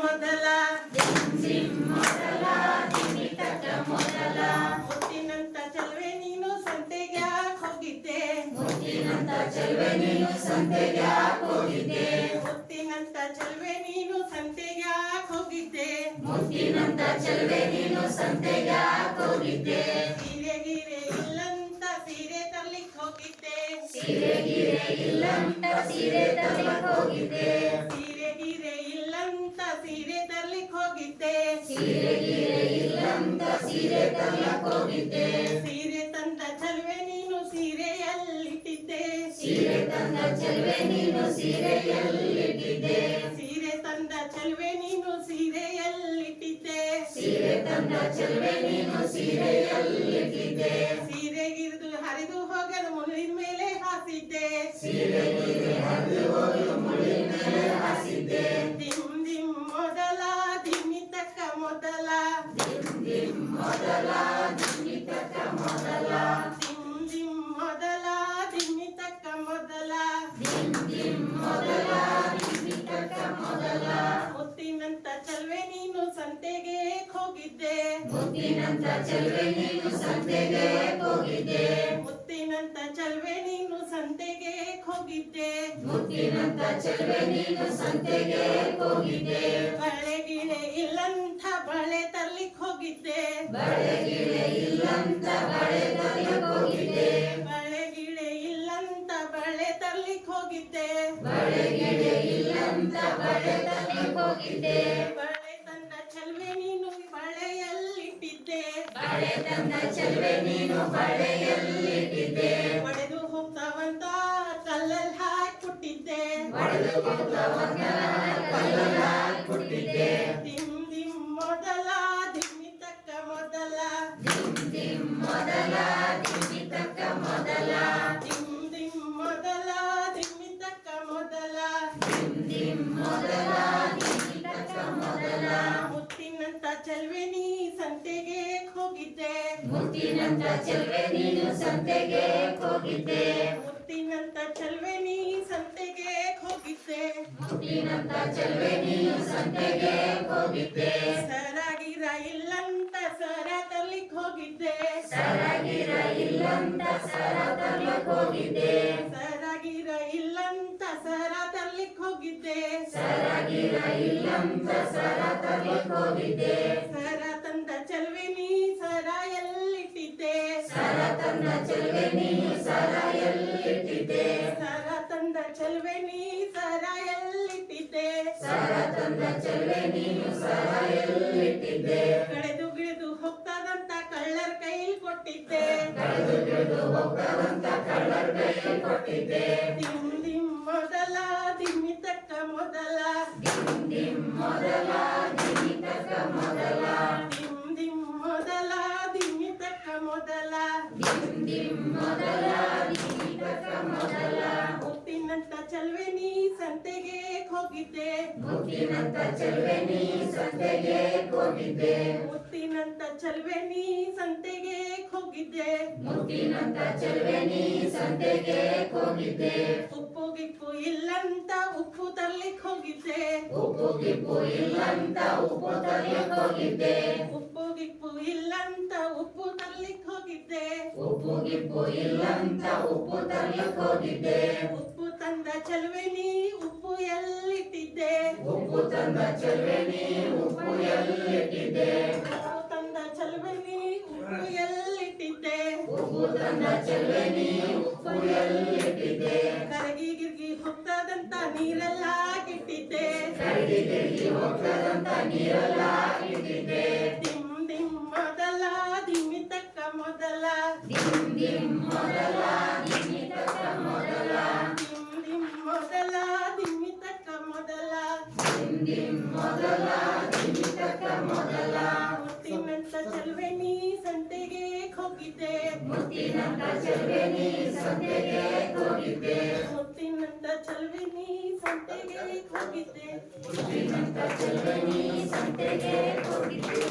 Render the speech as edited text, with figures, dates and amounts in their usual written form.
ಮೊದಲ ಮೊದಲ ದಿಮಿತಕ್ಕ ಮೊದಲ ಮುತ್ತಿನಂತ ಚಲುವೆ ನೀನು ಸಂತೆಗೆ ಹೋಗಿದ್ದೆ ಮುತ್ತಿನಂತ ಚೆಲುವೆ ನೀನು ಸಂತೆಗೆ ಹೋಗಿದ್ದೆ ಮುತ್ತಿನಂತ ಚಲುವೆ ನೀನು ಸಂತೆಗೆ ಹೋಗಿದ್ದೆ ಮುತ್ತಿನಂತ ಚೆಲುವೆ ನೀನು ಸಂತೆಗೆ ಹೋಗಿದ್ದೆ ಸೀರೆ ಗೀರೆ ಇಲ್ಲಂತ ಸೀರೆ ತರ್ಲಿಕ್ಕೆ ಹೋಗಿದ್ದೆ ಸೀರೆ ಗೀರೆ ಇಲ್ಲಂತ ಸೀರೆ ತರಲಿಕ್ಕೆ ಹೋಗಿದ್ದೆ ಸೀರೆ ಗೀರೆ ಇಲ್ಲಂತ ಸೀರೆ ತರ್ಲಿಕ್ಕೆ ಹೋಗಿದ್ದೆ ಸೀರೆ ಗೀರೆ ಇಲ್ಲಂತ ಸೀರೆ ತರಲಿಕ್ಕೆ ಹೋಗಿದ್ದೆ ಸೀರೆ ತಂದ ಚಲುವೆ ನೀನು ಸೀರೆಯಲ್ಲಿಟ್ಟಿದ್ದೆ ಸೀರೆ ತಂದ ಚೆಲುವೆ ನೀನು ಸೀರೆಯಲ್ಲಿಟ್ಟಿದ್ದೆ ಸೀರೆ ತಂದ ಚಲುವೆ ನೀನು ಸೀರೆಯಲ್ಲಿಟ್ಟಿದ್ದೆ ಸೀರೆ ತಂದ ಚೆಲುವೆ ನೀನು ಸೀರೆಯಲ್ಲಿಟ್ಟಿದ್ದೆ ಸೀರೆಗಿರಿದು ಹರಿದು ಹೋಗಲು ಮುಳ್ಳಿನ ಮೇಲೆ ಹಾಸಿದ್ದೆ ಸೀರೆ ಗೀರೆ ಹರಿದು ಹೋಗಲು ಮುಳ್ಳಿನ ಮೇಲೆ ಹಾಸಿದ್ದೆ ದಿಮ್ ದಿಮ್ ಮೊದಲ ದಿಮ್ಮಿತಕ್ಕ ಮೊದಲ ಮೊದಲ ದಿಮಿತಕ್ಕ ಮೊದಲ ದಿಮ್ ದಿಮ್ ಮೊದಲ ದಿಮ್ಮಿತಕ್ಕ ಮೊದಲ ಮೊದಲ ದಿಮಿತಕ್ಕ ಮೊದಲ ಮುತ್ತಿನಂತ ಚಲುವೆ ನೀನು ಸಂತೆಗೆ ಹೋಗಿದ್ದೆ ಮುತ್ತಿನಂತ ಚೆಲುವೆ ನೀನು ಸಂತೆಗೆ ಹೋಗಿದ್ದೆ ಮುತ್ತಿನಂತ ಚಲುವೆ ನೀನು ಸಂತೆಗೆ ಹೋಗಿದ್ದೆ ಮುತ್ತಿನಂತ ಚೆಲುವೆ ನೀನು ಸಂತೆಗೆ ಹೋಗಿದ್ದೆ ಬಳೆ ಗಿಳೆ ಇಲ್ಲಂತ ಬಳೆ ತರ್ಲಿಕ್ಕೆ ಹೋಗಿದ್ದೆ ಬಳೆ ಗಿಳೆ ಇಲ್ಲಂತ ಬಳೆ ತರಲಿಕ್ಕೆ ಹೋಗಿದ್ದೆ ಬಳೆ ಗಿಳೆ ಇಲ್ಲಂತ ಬಳೆ ತರ್ಲಿಕ್ಕೆ ಹೋಗಿದ್ದೆ ಬಳೆ ಗಿಳೆ ಇಲ್ಲಂತ ಬಳೆ ತರಲಿಕ್ಕೆ ಹೋಗಿದ್ದೆ ಬಳೆ ತಂದ ಚಲುವೆ ನೀನು ಬಳೆಯಲ್ಲಿಟ್ಟಿದ್ದೆ ಬಳೆ ತಂದ ಚೆಲುವೆ ನೀನು ಬಳೆಯಲ್ಲಿಟ್ಟಿದ್ದೆ ಒಡೆದು ಹೋಗ್ತಾವಂತ ಕಲ್ಲಲ್ಲಿ ಹಾಕ್ಬಿಟ್ಟಿದ್ದೆ ಒಡೆದು ಹೋಗ್ತಾವಂತ ಕಲ್ಲಲ್ಲಿ ಹಾಕ್ಬಿಟ್ಟಿದ್ದೆ ದಿಮ್ ದಿಮ್ ಮೊದಲ ದಿಮ್ಮಿತಕ್ಕ ಮೊದಲ ಮೊದಲ ದಿಮಿತಕ್ಕ ಮೊದಲ ದಿಮ್ ದಿಮ್ ಮೊದಲ ದಿಮ್ಮಿತಕ್ಕ ಮೊದಲ ಮೊದಲ ದಿಮಿತಕ್ಕ ಮೊದಲ ಮುತ್ತಿನಂತ ಚಲುವೆ ನೀ ಸಂತೆಗೆ ಹೋಗಿದ್ದೆ ಮುತ್ತಿನಂತ ಚೆಲುವೆ ನೀನು ಸಂತೆಗೆ ಹೋಗಿದ್ದೆ ಮುತ್ತಿನಂತ ಚಲುವೆ ನೀ ಸಂತೆಗೆ ಹೋಗಿದ್ದೆ ಮುತ್ತಿನಂತ ಚೆಲುವೆ ನೀನು ಸಂತೆಗೆ ಹೋಗಿದ್ದೆ ಸರಾಗಿರ ಇಲ್ಲಂತ ಸರ ತರ್ಲಿಕ್ಕೆ ಹೋಗಿದ್ದೆ ಸರಗಿರ ಇಲ್ಲಂತ ಸರ ತರಲಿಕ್ಕೆ ಹೋಗಿದ್ದೆ ಸರಾಗಿರ ಇಲ್ಲಂತ ಸರ ತರ್ಲಿಕ್ಕೆ ಹೋಗಿದ್ದೆ ಸರಗಿರ ಇಲ್ಲಂತ ಸರ ತರಲಿಕ್ಕೆ ಹೋಗಿದ್ದೆ ಸರ ತಂದ ಚಲುವೆ ನೀ ಸರ ಎಲ್ಲಿಟ್ಟಿದ್ದೆ ಸರ ತಂದ ಚೆಲುವೆ ನೀನು ಸರ ಎಲ್ಲಿಟ್ಟಿದ್ದೆ ಸರ ತಂದ ಚಲುವೆ ನೀ ಸರ ಎಲ್ಲಿಟ್ಟಿದ್ದೆ ಸರ ತಂದ ಚೆಲುವೆ ನೀನು ಸರ ಎಲ್ಲಿಟ್ಟಿದ್ದೆ ಕಳೆದು ಗಿಳಿದು ಹೋಗ್ತದಂತ ಕಳ್ಳರ ಕೈಲಿ ಕೊಟ್ಟಿದ್ದೆ ಕಳೆದು ಗಿಳಿದು ಹೋಗ್ತಾವಂತ ಕಳ್ಳರ ಕೈಯಲ್ಲಿ ಕೊಟ್ಟಿದ್ದೆ ದಿಮ್ ದಿಮ್ ಮೊದಲ ದಿಮ್ಮಿತಕ್ಕ ಮೊದಲ ಮೊದಲ ದಿಮಿತಕ್ಕ ಮೊದಲ ದಿಮ್ ದಿಮ್ ಮೊದಲ ದಿಮ್ಮಿತಕ್ಕ ಮೊದಲ ಮೊದಲ ದಿಮಿತಕ್ಕ ಮೊದಲ ಮುತ್ತಿನಂತ ಚಲುವೆ ನೀ ಸಂತೆಗೆ ಹೋಗಿದ್ದೆ ಮುತ್ತಿನಂತ ಚೆಲುವೆ ನೀ ಸಂತೆಗೆ ಹೋಗಿದ್ದೆ ಮುತ್ತಿನಂತ ಚಲುವೆ ನೀ ಸಂತೆಗೆ ಹೋಗಿದ್ದೆ ಮುತ್ತಿನಂತ ಚೆಲುವೆ ನೀ ಸಂತೆಗೆ ಹೋಗಿದ್ದೆ ಉಪ್ಪು ಗಿಪ್ಪು ಇಲ್ಲಂತ ಉಪ್ಪು ತರ್ಲಿಕ್ಕೆ ಹೋಗಿದ್ದೆ ಉಪ್ಪು ಗಿಪ್ಪು ಇಲ್ಲಂತ ಉಪ್ಪು ತರಲಿಕ್ಕೆ ಹೋಗಿದ್ದೆ ಉಪ್ಪು ಗಿಪ್ಪು ಇಲ್ಲಂತ ಉಪ್ಪು ತರ್ಲಿಕ್ಕೆ ಹೋಗಿದ್ದೆ ಉಪ್ಪು ಗಿಪ್ಪು ಇಲ್ಲಂತ ಉಪ್ಪು ತರಲಿಕ್ಕೆ ಹೋಗಿದ್ದೆ ಉಪ್ಪು ತಂದ ಚಲುವೆ ನೀ ಉಪ್ಪು ಎಲ್ಲಿಟ್ಟಿದ್ದೆ ಉಪ್ಪು ತಂದ ಚೆಲುವೆ ನೀ ಉಪ್ಪು ಎಲ್ಲಿಟ್ಟಿದ್ದೆ ಉಪ್ಪು ತಂದ ಚಲುವೆ ನೀ ಉಪ್ಪು ಎಲ್ಲಿಟ್ಟಿದ್ದೆ ಉಪ್ಪು ತಂದ ಚೆಲುವೆ ನೀ ಉಪ್ಪು ಎಲ್ಲಿಟ್ಟಿದ್ದೆ ಕರಗಿ ಗಿರ್ಗಿ ಹೋಗ್ತದಂತ ನೀರೆಲ್ಲ ಗಿಟ್ಟಿದ್ದೆ ಕರಗಿ ಗಿರಗಿ ಹೋಗ್ತದಂತ ನೀರೆಲ್ಲ ಇಟ್ಟಿದ್ದೆ ದಿಮ್ ದಿಮ್ ಮೊದಲ ದಿಮ್ಮಿತಕ್ಕ ಮೊದಲ ಮೊದಲ ದಿಮಿತಕ್ಕ ಮೊದಲ ದಿಮ್ ದಿಮ್ ಮೊದಲ ದಿಮ್ಮಿತಕ್ಕ ಮೊದಲ ಮೊದಲ ದಿಮಿತಕ್ಕ ಮೊದಲ ಮುತ್ತಿನಂತ ಚಲುವೆ ನೀ ಸಂತೆಗೆ ಹೋಗಿದ್ದೆ ಮುತ್ತಿನಂತ ಚೆಲುವೆ ನೀ ಸಂತೆಗೆ ಹೋಗಿದ್ದೆ ಮುತ್ತಿನಂತ ಚಲುವೆ ನೀ ಸಂತೆಗೆ ಹೋಗಿದ್ದೆ ಮುತ್ತಿನಂತ ಚೆಲುವೆ ನೀ ಸಂತೆಗೆ ಹೋಗಿದ್ದೆ